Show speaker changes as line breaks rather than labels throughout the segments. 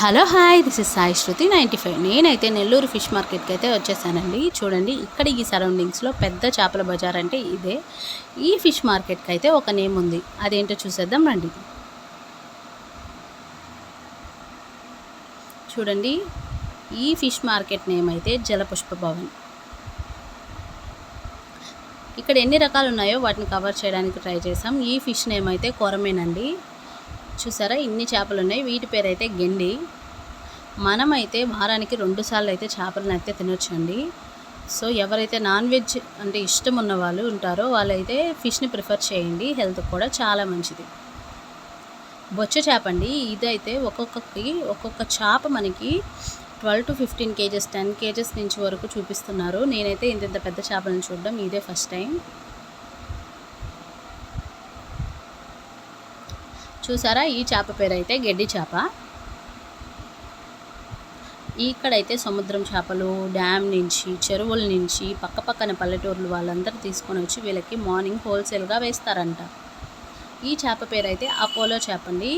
Hello hi, this is Sai Shruti 95. నేనైతే Nellore fish మార్కెట్కి అయితే వచ్చేసానండి. చూడండి, ఇక్కడ ఈ సరౌండింగ్స్లో పెద్ద చేపల బజార్ అంటే ఇదే. ఈ ఫిష్ మార్కెట్కి అయితే ఒక నేమ్ ఉంది, అదేంటో చూసేద్దాం రండి. చూడండి, ఈ ఫిష్ మార్కెట్ నేమ్ అయితే జలపుష్ప భవన్. ఇక్కడ ఎన్ని రకాలు ఉన్నాయో వాటిని కవర్ చేయడానికి ట్రై చేసాం. ఈ ఫిష్ నేమ్ అయితే కొరమేనండి. చూసారా, ఇన్ని చేపలు ఉన్నాయి. వీటి పేరు అయితే గెండి. మనమైతే వారానికి 2 సార్లు అయితే చేపలను అయితే తినొచ్చండి. సో ఎవరైతే నాన్ వెజ్ అంటే ఇష్టం ఉన్న వాళ్ళు ఉంటారో వాళ్ళైతే ఫిష్ని ప్రిఫర్ చేయండి, హెల్త్ కూడా చాలా మంచిది. బొచ్చ చేప అండి, ఇదైతే ఒక్కొక్క చేప మనకి 12 to 15 kgs 10 kgs నుంచి వరకు చూపిస్తున్నారు. నేనైతే ఇంత పెద్ద చేపలను చూడడం ఇదే ఫస్ట్ టైం. చూసారా, ఈ చేప పేరు అయితే గెడ్డి చేప. ఇక్కడైతే సముద్రం చేపలు డ్యామ్ నుంచి, చెరువుల నుంచి, పక్కపక్కన పల్లెటూర్లు వాళ్ళందరూ తీసుకొని వచ్చి వీళ్ళకి మార్నింగ్ హోల్సేల్గా వేస్తారంట. ఈ చేప పేరు అయితే అపోలో చేప అండి.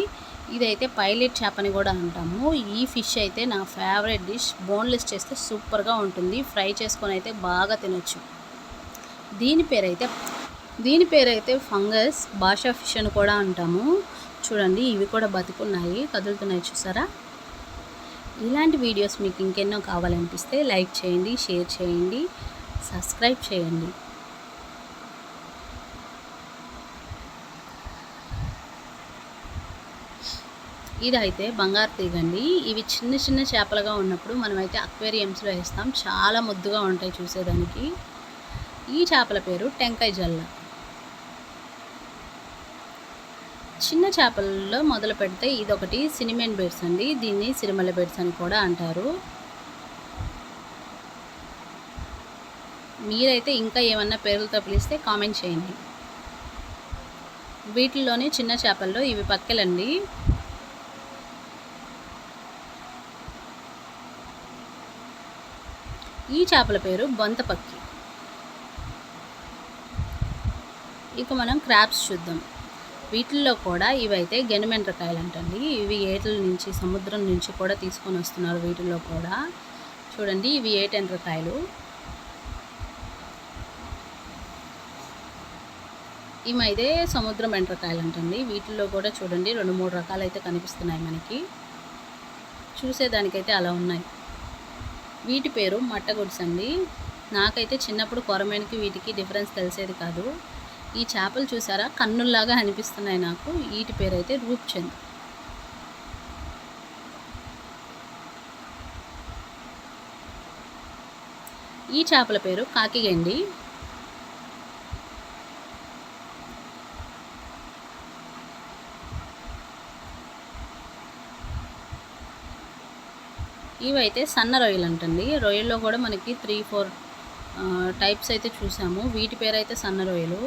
ఇదైతే పైలెట్ చేపని కూడా అంటాము. ఈ ఫిష్ అయితే నా ఫేవరెట్ డిష్. బోన్లెస్ చేస్తే సూపర్గా ఉంటుంది, ఫ్రై చేసుకొని అయితే బాగా తినొచ్చు. దీని పేరైతే ఫంగస్ భాషా ఫిష్ అని కూడా అంటాము. చూడండి, ఇవి కూడా బతుకున్నాయి, కదులుతున్నాయి, చూసారా. ఇలాంటి వీడియోస్ మీకు ఇంకెన్నో కావాలనిపిస్తే లైక్ చేయండి, షేర్ చేయండి, సబ్స్క్రైబ్ చేయండి. ఇదైతే బంగారు తీగండి. ఇవి చిన్న చిన్న చేపలుగా ఉన్నప్పుడు మనమైతే అక్వేరియంస్లో వేస్తాం, చాలా ముద్దుగా ఉంటాయి చూసేదానికి. ఈ చేపల పేరు టెంకాయ జల్ల. చిన్న చేపలలో మొదలు పెడితే ఇదొకటి సినిమెన్ బెడ్స్ అండి. దీన్ని సిరిమల్ల బెడ్స్ అని కూడా అంటారు. మీరైతే ఇంకా ఏమన్నా పేర్లతో పిలిస్తే కామెంట్ చేయండి. వీటిల్లోనే చిన్న చేపల్లో ఇవి పక్కెలండి. ఈ చేపల పేరు బొంతపక్కి. ఇక మనం క్రాబ్స్ చూద్దాం. వీటిల్లో కూడా ఇవైతే గెనుమెండ్రకాయలు అంటండి. ఇవి ఏట్ల నుంచి, సముద్రం నుంచి కూడా తీసుకొని వస్తున్నారు. వీటిల్లో కూడా చూడండి, ఇవి ఏటెండ్రకాయలు. ఇవైతే సముద్రం ఎండ్రకాయలు అంటండి. వీటిల్లో కూడా చూడండి 2-3 రకాలు అయితే కనిపిస్తున్నాయి మనకి. చూసేదానికైతే అలా ఉన్నాయి. వీటి పేరు మట్టగొడుసు అండి. నాకైతే చిన్నప్పుడు కొరమేనికి వీటికి డిఫరెన్స్ తెలిసేది కాదు. ఈ చేపలు చూసారా, కన్నుల్లాగా అనిపిస్తున్నాయి నాకు. వీటి పేరు అయితే రూప్చంద్. ఈ చేపల పేరు కాకిగండి. ఇవైతే సన్న రొయ్యలు అంటండి. రొయ్యల్లో కూడా మనకి 3-4 టైప్స్ అయితే చూసాము. వీటి పేరు అయితే సన్న రొయ్యలు.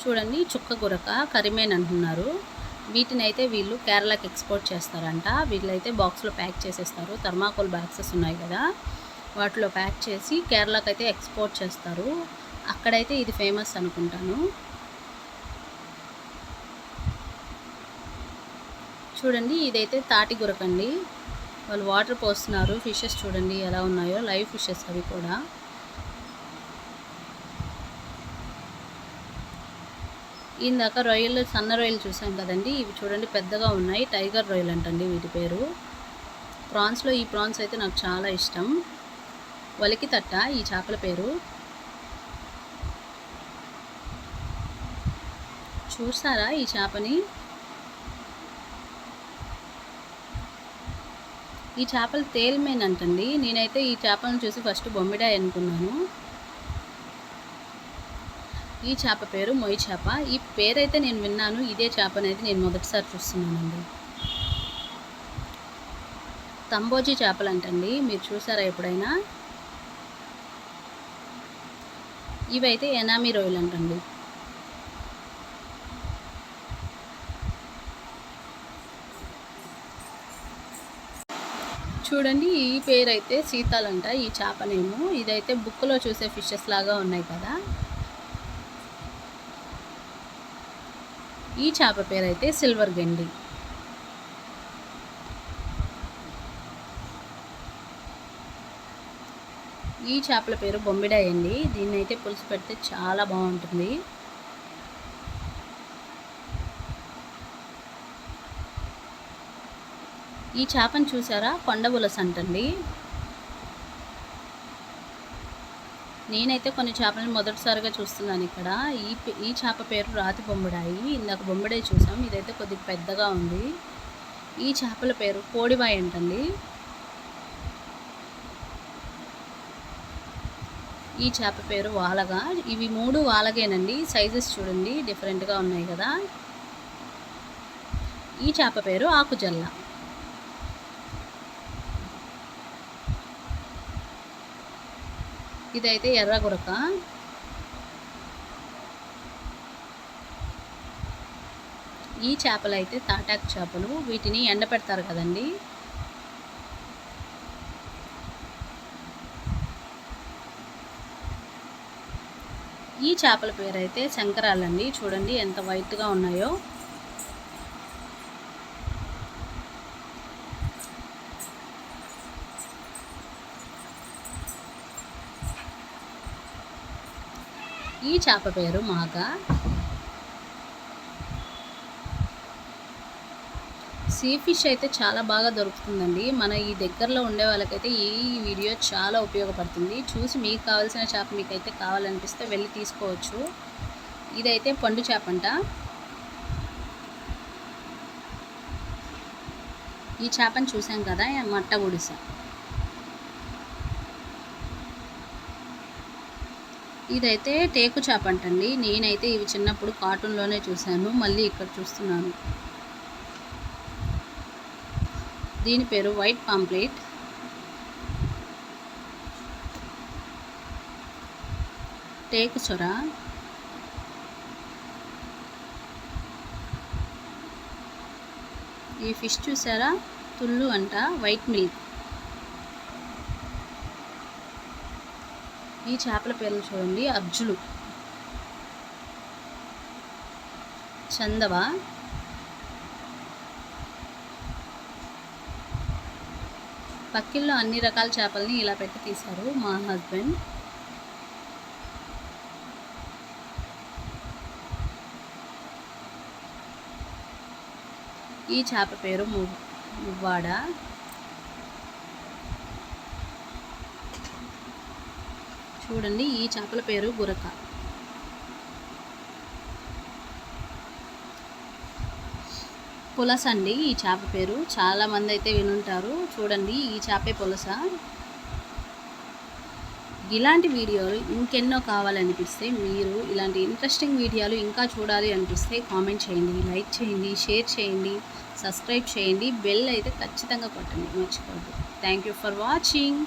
చూడండి, చుక్క గురక, కరిమేన్ అంటున్నారు. వీటిని అయితే వీళ్ళు కేరళకి ఎక్స్పోర్ట్ చేస్తారంట. వీళ్ళైతే బాక్స్లో ప్యాక్ చేసేస్తారు. థర్మాకోల్ బాక్సెస్ ఉన్నాయి కదా, వాటిలో ప్యాక్ చేసి కేరళకి అయితే ఎక్స్పోర్ట్ చేస్తారు. అక్కడైతే ఇది ఫేమస్ అనుకుంటాను. చూడండి, ఇదైతే తాటి గురకండి. వాళ్ళు వాటర్ పోస్తున్నారు. ఫిషెస్ చూడండి ఎలా ఉన్నాయో, లైవ్ ఫిషెస్ అవి కూడా. ఇందాక రొయ్యలు, సన్న రొయ్యలు చూసాం కదండి. ఇవి చూడండి పెద్దగా ఉన్నాయి, టైగర్ రొయ్యలు అంటండి వీటి పేరు. ప్రాన్స్లో ఈ ప్రాన్స్ అయితే నాకు చాలా ఇష్టం. వలికి తట్ట ఈ చేపల పేరు. చూసారా ఈ చేపని? ఈ చేపలు తేల్మేన్ అంటండి. నేనైతే ఈ చేపలను చూసి ఫస్ట్ బొమ్మిడాయ్ అనుకున్నాను. ఈ చేప పేరు మొయ్యి చేప. ఈ పేరైతే నేను విన్నాను, ఇదే చేప అనేది నేను మొదటిసారి చూస్తున్నానండి. తంబోజీ చేపలు అంటండి. మీరు చూసారా ఎప్పుడైనా? ఇవైతే ఎనామీ రొయ్యలు అంటండి. చూడండి, ఈ పేరు అయితే సీతాలంట ఈ చేపనేమో. ఇదైతే బుక్లో చూసే ఫిషెస్ లాగా ఉన్నాయి కదా. ఈ చేప పేరు అయితే సిల్వర్ గెండి. ఈ చేపల పేరు బొమ్మిడాయి అండి. దీన్ని అయితే పులుసు పెడితే చాలా బాగుంటుంది. ఈ చేపను చూసారా, కొండ పులస అంటండి. నేనైతే కొన్ని చేపలను మొదటిసారిగా చూస్తున్నాను ఇక్కడ. ఈ చేప పేరు రాతి బొమ్మిడాయి. ఇందాక బొమ్మిడాయి చూసాం, ఇదైతే కొద్దిగా పెద్దగా ఉంది. ఈ చేపల పేరు కోడివాయి అంటండి. ఈ చేప పేరు వాలగా. ఇవి 3 వాలగేనండి. సైజెస్ చూడండి డిఫరెంట్గా ఉన్నాయి కదా. ఈ చేప పేరు ఆకుజల్ల. ఇదైతే ఎర్ర గురక. ఈ చేపలు అయితే తాటాకు చేపలు. వీటిని ఎండపెడతారు కదండి. ఈ చేపల పేరు అయితే శంకరాలండి. చూడండి ఎంత వైట్గా ఉన్నాయో. ఈ చేప పేరు మాగ. సీ ఫిష్ అయితే చాలా బాగా దొరుకుతుందండి. మన ఈ దగ్గరలో ఉండే వాళ్ళకైతే ఈ వీడియో చాలా ఉపయోగపడుతుంది. చూసి మీకు కావాల్సిన చేప మీకైతే కావాలనిపిస్తే వెళ్ళి తీసుకోవచ్చు. ఇదైతే పండు చేప అంట. ఈ చేపను చూసాం కదా, మట్ట గుడిస. ఇదైతే టేకు చేప అంటండి. నేనైతే ఇవి చిన్నప్పుడు కార్టూన్లోనే చూశాను, మళ్ళీ ఇక్కడ చూస్తున్నాను. దీని పేరు వైట్ పాంప్లెట్. టేకు చొర. ఈ ఫిష్ చూసారా, తుళ్ళు అంట, వైట్ మిల్క్. ఈ చేపల పేర్లు చూడండి, అర్జులు, చందవ, పక్కిల్లో అన్ని రకాల చేపల్ని ఇలా పెట్టి తీశారు మా హస్బెండ్. ఈ చేప పేరు మువ్వాడ. చూడండి, ఈ చేపల పేరు గురక. పులస అండి ఈ చేప పేరు. చాలామంది అయితే వినుంటారు. చూడండి, ఈ చేపే పులస. ఇలాంటి వీడియోలు ఇంకెన్నో కావాలనిపిస్తే, మీరు ఇలాంటి ఇంట్రెస్టింగ్ వీడియోలు ఇంకా చూడాలి అనిపిస్తే కామెంట్ చేయండి, లైక్ చేయండి, షేర్ చేయండి, సబ్స్క్రైబ్ చేయండి, బెల్ అయితే ఖచ్చితంగా కొట్టండి, మర్చిపోవద్దు. Thank you for watching.